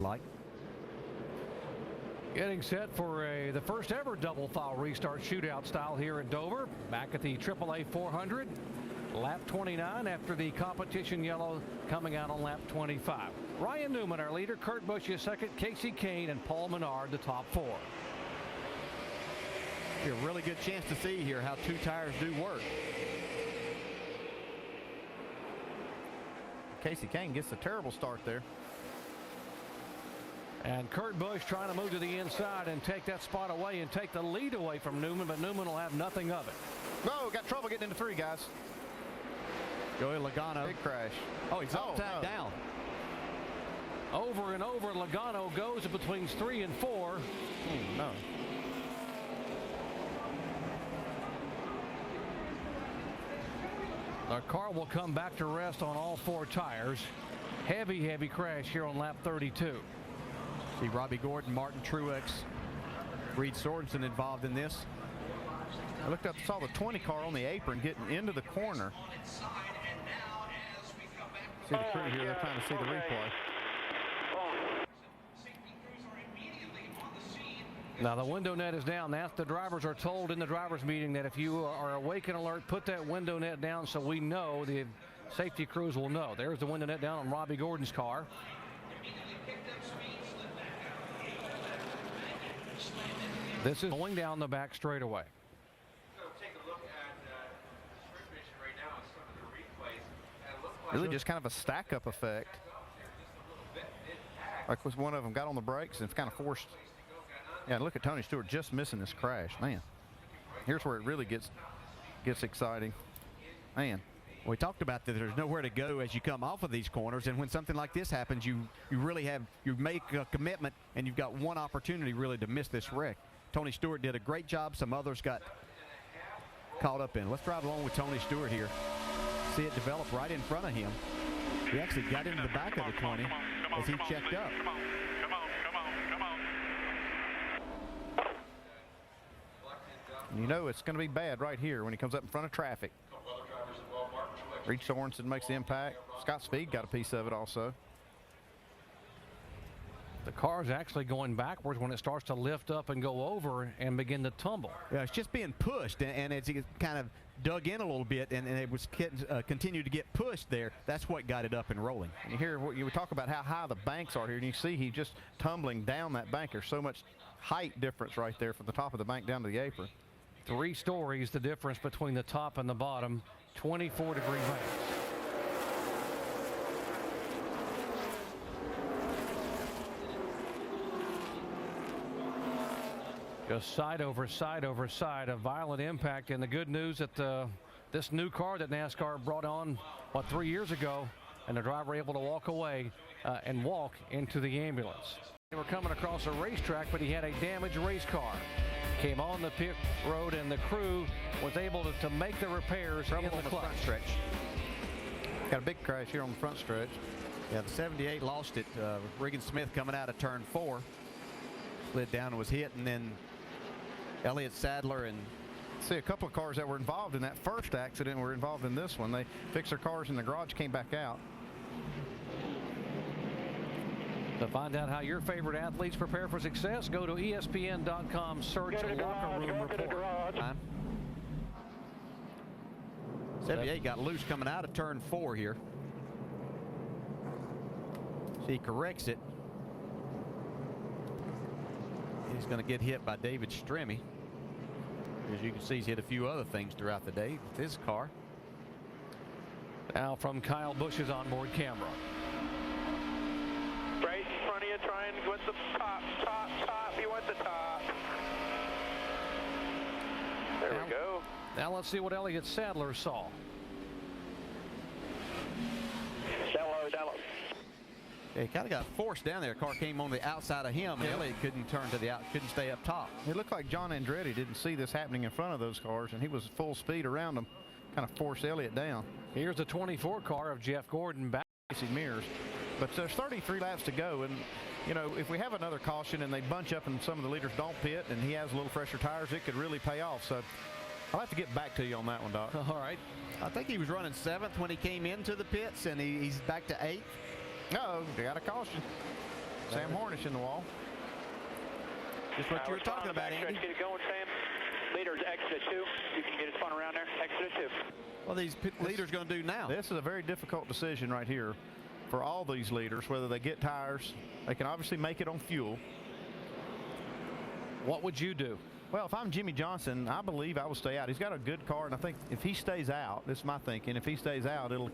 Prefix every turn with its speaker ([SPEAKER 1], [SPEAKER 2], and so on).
[SPEAKER 1] like.
[SPEAKER 2] Getting set for the first ever double foul restart shootout style here in Dover. Back at the AAA 400. Lap 29 after the competition yellow coming out on lap 25. Ryan Newman, our leader. Kurt Busch is second. Casey Kane and Paul Menard, the top four.
[SPEAKER 1] A really good chance to see here how two tires do work. Casey Kane gets a terrible start there.
[SPEAKER 2] And Kurt Busch trying to move to the inside and take that spot away and take the lead away from Newman, but Newman will have nothing of it.
[SPEAKER 3] No, got trouble getting into three, guys.
[SPEAKER 1] Joey Logano.
[SPEAKER 3] Big crash.
[SPEAKER 1] Oh, he's upside down.
[SPEAKER 2] Over and over, Logano goes between 3 and 4.
[SPEAKER 3] No.
[SPEAKER 2] The car will come back to rest on all four tires. Heavy crash here on lap 32.
[SPEAKER 1] See Robbie Gordon, Martin Truex, Reed Sorensen involved in this.
[SPEAKER 3] I looked up, saw the 20 car on the apron getting into the corner. See the crew here, they're trying to see the replay.
[SPEAKER 2] Now the window net is down. The drivers are told in the drivers meeting that if you are awake and alert, put that window net down so we know, the safety crews will know. There's the window net down on Robbie Gordon's car. This is going down the back straightaway.
[SPEAKER 3] Really just kind of a stack-up effect. Like was one of them got on the brakes and kind of forced. Yeah, look at Tony Stewart just missing this crash. Man, here's where it really gets exciting. Man.
[SPEAKER 1] We talked about that there's nowhere to go as you come off of these corners, and when something like this happens, you make a commitment, and you've got one opportunity really to miss this wreck. Tony Stewart did a great job. Some others got caught up in. Let's drive along with Tony Stewart here. See it develop right in front of him. He actually got into the back of the 20 as he checked up.
[SPEAKER 3] And you know it's going to be bad right here when he comes up in front of traffic. Reed Sorensen makes the impact. Scott Speed got a piece of it also.
[SPEAKER 2] The car is actually going backwards when it starts to lift up and go over and begin to tumble.
[SPEAKER 1] Yeah, it's just being pushed, and as he kind of dug in a little bit and it was continued to get pushed there, that's what got it up and rolling.
[SPEAKER 3] And you hear what you talk about how high the banks are here, and you see he's just tumbling down that bank. There's so much height difference right there from the top of the bank down to the apron.
[SPEAKER 2] 3 stories the difference between the top and the bottom. 24-degree banks. Just side over side over side, a violent impact. And the good news that this new car that NASCAR brought on, 3 years ago, and the driver able to walk away and walk into the ambulance. They were coming across a racetrack, but he had a damaged race car. Came on the pit road, and the crew was able to make the repairs in the front
[SPEAKER 3] stretch. Got a big crash here on the front stretch.
[SPEAKER 1] Yeah, the 78 lost it. Regan Smith coming out of turn 4. Slid down and was hit, and then Elliott Sadler and
[SPEAKER 3] see a couple of cars that were involved in that first accident were involved in this one. They fixed their cars in the garage, came back out.
[SPEAKER 2] To find out how your favorite athletes prepare for success, go to ESPN.com, search locker room report.
[SPEAKER 1] 78 got loose coming out of turn 4 here. So he corrects it. He's going to get hit by David Stremme. As you can see, he's hit a few other things throughout the day with his car.
[SPEAKER 2] Now from Kyle Busch's onboard camera.
[SPEAKER 4] Right in front of you, try and went the top. He went the top. There we go.
[SPEAKER 2] Now let's see what Elliott Sadler saw.
[SPEAKER 4] Shallow.
[SPEAKER 1] Yeah, he kind of got forced down there. The car came on the outside of him, and Elliott couldn't turn to the couldn't stay up top.
[SPEAKER 3] It looked like John Andretti didn't see this happening in front of those cars, and he was full speed around them, kind of forced Elliott down.
[SPEAKER 2] Here's the 24 car of Jeff Gordon back.
[SPEAKER 3] Mirrors. But there's 33 laps to go, and you know, if we have another caution and they bunch up and some of the leaders don't pit and he has a little fresher tires, it could really pay off. So I'll have to get back to you on that one, Doc.
[SPEAKER 2] All right.
[SPEAKER 1] I think he was running 7th when he came into the pits, and he's back to 8th.
[SPEAKER 3] No, they got a caution. Sam Hornish in the wall.
[SPEAKER 1] Just what you were talking about, Andy.
[SPEAKER 4] Get it going, Sam. Leader's exit 2. You can get it spun around there. Exit 2.
[SPEAKER 1] What are these leaders going to do now?
[SPEAKER 3] This is a very difficult decision right here for all these leaders, whether they get tires. They can obviously make it on fuel.
[SPEAKER 2] What would you do?
[SPEAKER 3] Well, if I'm Jimmy Johnson, I believe I will stay out. He's got a good car, and I think if he stays out, this is my thinking, if he stays out, it'll